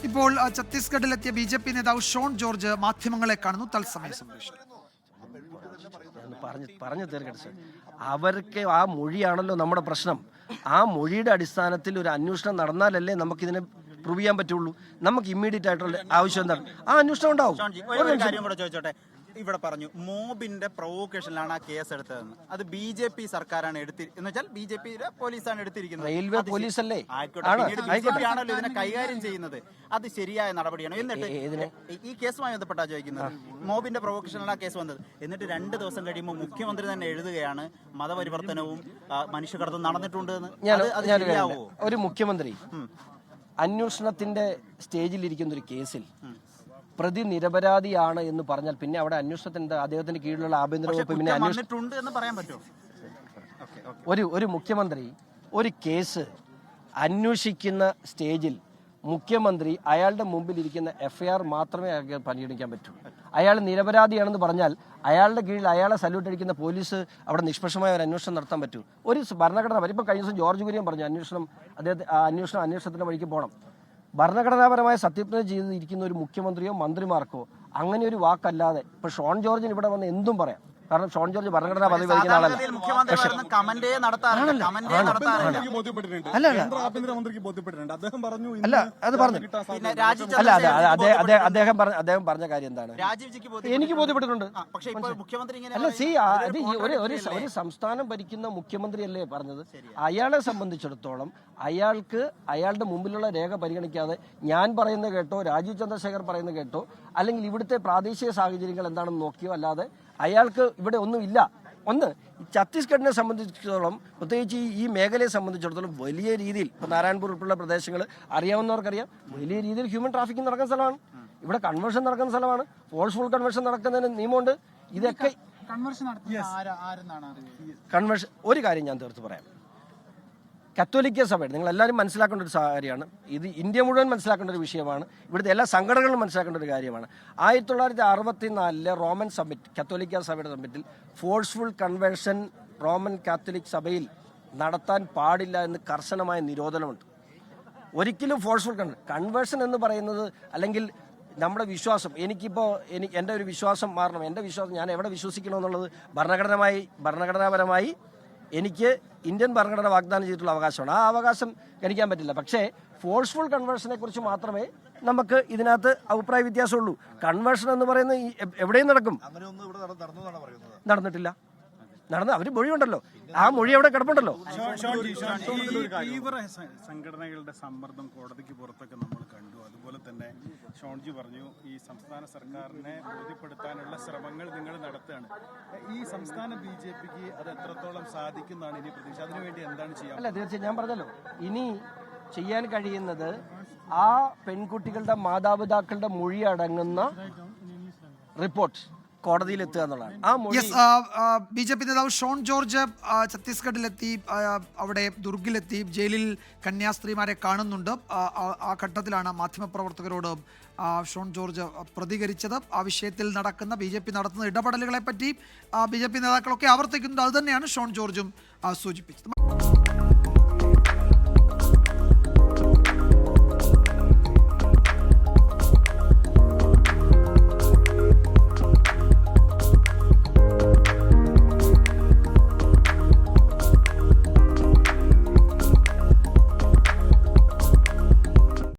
ഇപ്പോൾ ഛത്തീസ്ഗഡിലെത്തിയ ബി.ജെ.പി നേതാവ് ഷോൺ ജോർജ് മാധ്യമങ്ങളെ കാണുന്നു. തത്സമയ സംപ്രേഷണം. പറഞ്ഞു തീർക്കട്ടെ സർ. അവർക്ക് ആ മൊഴിയാണല്ലോ നമ്മുടെ പ്രശ്നം. ആ മൊഴിയുടെ അടിസ്ഥാനത്തിൽ ഒരു അന്വേഷണം നടന്നാലല്ലേ നമുക്കിതിനെ പ്രൂവ് ചെയ്യാൻ പറ്റുള്ളൂ. നമുക്ക് ഇമ്മീഡിയറ്റ് ആയിട്ടുള്ള ആവശ്യം എന്താണ്? ആ അന്വേഷണം ഉണ്ടാവും. ചോദിച്ചോട്ടെ, ഇവിടെ പറഞ്ഞു മോബിന്റെ പ്രൊവോക്കേഷനിലാണ് ആ കേസ് എടുത്തതെന്ന്. അത് ബി.ജെ.പി സർക്കാരാണ് എന്ന് വെച്ചാൽ ബി.ജെ.പി പോലീസാണ് എടുത്തിരിക്കുന്നത്. റെയിൽവേ പോലീസ് അല്ലേ ആണല്ലോ ഇതിനെ കൈകാര്യം ചെയ്യുന്നത്. അത് ശരിയായ നടപടിയാണ്. എന്നിട്ട് ഈ കേസുമായി ബന്ധപ്പെട്ടാ ചോദിക്കുന്നത്. മോബിന്റെ പ്രൊവോക്കേഷനിലാണ് ആ കേസ് വന്നത്. എന്നിട്ട് 2 ദിവസം കഴിയുമ്പോൾ മുഖ്യമന്ത്രി തന്നെ എഴുതുകയാണ് മതപരിവർത്തനവും മനുഷ്യകടത്തും നടന്നിട്ടുണ്ട് എന്ന്. ഒരു മുഖ്യമന്ത്രി അന്വേഷണത്തിന്റെ സ്റ്റേജിലിരിക്കുന്ന ഒരു കേസിൽ പ്രതി നിരപരാധിയാണ് എന്ന് പറഞ്ഞാൽ പിന്നെ അവിടെ അന്വേഷണത്തിന്റെ അദ്ദേഹത്തിന് കീഴിലുള്ള ആഭ്യന്തര വകുപ്പ് പിന്നെ ഒരു മുഖ്യമന്ത്രി ഒരു കേസ് അന്വേഷിക്കുന്ന സ്റ്റേജിൽ മുഖ്യമന്ത്രി അയാളുടെ മുമ്പിൽ ഇരിക്കുന്ന FIR മാത്രമേ പരിഗണിക്കാൻ പറ്റൂ. അയാൾ നിരപരാധിയാണെന്ന് പറഞ്ഞാൽ അയാളുടെ കീഴിൽ അയാളെ സല്യൂട്ട് അടിക്കുന്ന പോലീസ് അവിടെ നിഷ്പക്ഷമായ ഒരു അന്വേഷണം നടത്താൻ പറ്റൂ. ഒരു ഭരണഘടന ഇപ്പം കഴിഞ്ഞ ദിവസം ജോർജ് കുര്യൻ പറഞ്ഞു അന്വേഷണത്തിന്റെ വഴിക്ക് പോകണം. ഭരണഘടനാപരമായ സത്യപ്രതിജ്ഞ ചെയ്തിരിക്കുന്ന ഒരു മുഖ്യമന്ത്രിയോ മന്ത്രിമാർക്കോ അങ്ങനെ ഒരു വാക്കല്ലാതെ ഇപ്പൊ ഷോൺ ജോർജിന് ഇവിടെ വന്ന് എന്തും പറയാം. കാരണം ഷോൺ ജോർജ് ഭരണഘടനാ പദവി വഹിക്കുന്ന ആളല്ല. അദ്ദേഹം പറഞ്ഞ കാര്യം എന്താണ്? എനിക്ക് ബോധ്യപ്പെട്ടിട്ടുണ്ട്. അല്ല ഒരു സംസ്ഥാനം ഭരിക്കുന്ന മുഖ്യമന്ത്രിയല്ലേ പറഞ്ഞത്. അയാളെ സംബന്ധിച്ചിടത്തോളം അയാൾക്ക് അയാളുടെ മുമ്പിലുള്ള രേഖ പരിഗണിക്കാതെ ഞാൻ പറയുന്നത് കേട്ടോ, രാജീവ് ചന്ദ്രശേഖർ പറയുന്നത് കേട്ടോ, അല്ലെങ്കിൽ ഇവിടുത്തെ പ്രാദേശിക സാഹചര്യങ്ങൾ എന്താണെന്ന് നോക്കിയോ അല്ലാതെ അയാൾക്ക് ഇവിടെ ഒന്നുമില്ല. ഛത്തീസ്ഗഡിനെ സംബന്ധിച്ചിടത്തോളം, പ്രത്യേകിച്ച് ഈ മേഖലയെ സംബന്ധിച്ചിടത്തോളം വലിയ രീതിയിൽ ഇപ്പൊ നാരായൺപൂർ ഉൾപ്പെടെ പ്രദേശങ്ങൾ അറിയാവുന്നവർക്കറിയാം, വലിയ രീതിയിൽ ഹ്യൂമൻ ട്രാഫിക്കിംഗ് നടക്കുന്ന സ്ഥലമാണ്. ഇവിടെ കൺവേർഷൻ നടക്കുന്ന സ്ഥലമാണ്. ഫോഴ്സ്ഫുൾ കൺവേർഷൻ നടക്കുന്നതിന് നിയമമുണ്ട്. ഇതൊക്കെ കൺവേർഷൻ ഒരു കാര്യം ഞാൻ തീർത്ത് പറയാം. കത്തോലിക്ക സഭയുടെ നിങ്ങൾ എല്ലാവരും മനസ്സിലാക്കേണ്ട ഒരു കാര്യമാണ്. ഇത് ഇന്ത്യ മുഴുവൻ മനസ്സിലാക്കേണ്ട ഒരു വിഷയമാണ്. ഇവിടുത്തെ എല്ലാ സംഘടനകളും മനസ്സിലാക്കേണ്ട ഒരു കാര്യമാണ്. 1964 റോമൻ സബ്മിറ്റ്, കത്തോലിക്ക സഭയുടെ സബ്മിറ്റിൽ ഫോഴ്സ്ഫുൾ കൺവേർഷൻ റോമൻ കാത്തലിക് സഭയിൽ നടത്താൻ പാടില്ല എന്ന് കർശനമായ നിരോധനമുണ്ട്. ഒരിക്കലും ഫോഴ്സ്ഫുൾ കൺവേർഷൻ എന്ന് പറയുന്നത്, അല്ലെങ്കിൽ നമ്മുടെ വിശ്വാസം, എൻ്റെ ഒരു വിശ്വാസം മാറണം, എൻ്റെ വിശ്വാസം ഞാൻ എവിടെ ഭരണഘടനാപരമായി എനിക്ക് ഇന്ത്യൻ ഭരണഘടന വാഗ്ദാനം ചെയ്തിട്ടുള്ള അവകാശമാണ്. ആ അവകാശം ഗണിക്കാൻ പറ്റില്ല. പക്ഷേ ഫോഴ്സ്ഫുൾ കൺവേർഷനെ കുറിച്ച് മാത്രമേ നമുക്ക് ഇതിനകത്ത് അഭിപ്രായ വ്യത്യാസമുള്ളൂ. കൺവേർഷൻ എന്ന് പറയുന്നത് എവിടെയും നടക്കും. നടന്നിട്ടില്ല. അവര് മൊഴിയുണ്ടല്ലോ, ആ മൊഴി അവിടെ കിടപ്പുണ്ടല്ലോ. തീവ്ര സംഘടനകളുടെ സമ്മർദ്ദം കോടതിക്ക് പുറത്തൊക്കെ നമ്മൾ കണ്ടു. അതുപോലെ തന്നെ ഷോൺജി പറഞ്ഞു ഈ സംസ്ഥാന സർക്കാരിനെ ബോധ്യപ്പെടുത്താനുള്ള ശ്രമങ്ങൾ നിങ്ങൾ നടത്തുകയാണ്. ഈ സംസ്ഥാന ബി.ജെ.പിക്ക് അത് എത്രത്തോളം സാധിക്കുന്നതാണ് ഇനി പ്രതീക്ഷ? അതിനുവേണ്ടി എന്താണ് ചെയ്യാൻ? അല്ല, തീർച്ചയായും ഞാൻ പറഞ്ഞല്ലോ, ഇനി ചെയ്യാൻ കഴിയുന്നത് ആ പെൺകുട്ടികളുടെ മാതാപിതാക്കളുടെ മൊഴി അടങ്ങുന്ന റിപ്പോർട്ട് കോടതിയിൽ എത്തുക എന്നുള്ളതാണ്. ബി.ജെ.പി നേതാവ് ഷോൺ ജോർജ് ഛത്തീസ്ഗഡിലെത്തി, അവിടെ ദുർഗിലെത്തി, ജയിലിൽ കന്യാസ്ത്രീമാരെ കാണുന്നുണ്ട്. ആ ഘട്ടത്തിലാണ് മാധ്യമപ്രവർത്തകരോട് ഷോൺ ജോർജ് പ്രതികരിച്ചത്. ആ വിഷയത്തിൽ നടക്കുന്ന ബി.ജെ.പി നടത്തുന്ന ഇടപെടലുകളെ പറ്റി ബി.ജെ.പി നേതാക്കളൊക്കെ ആവർത്തിക്കുന്നത്. അതുതന്നെയാണ് ഷോൺ ജോർജും സൂചിപ്പിച്ചത്.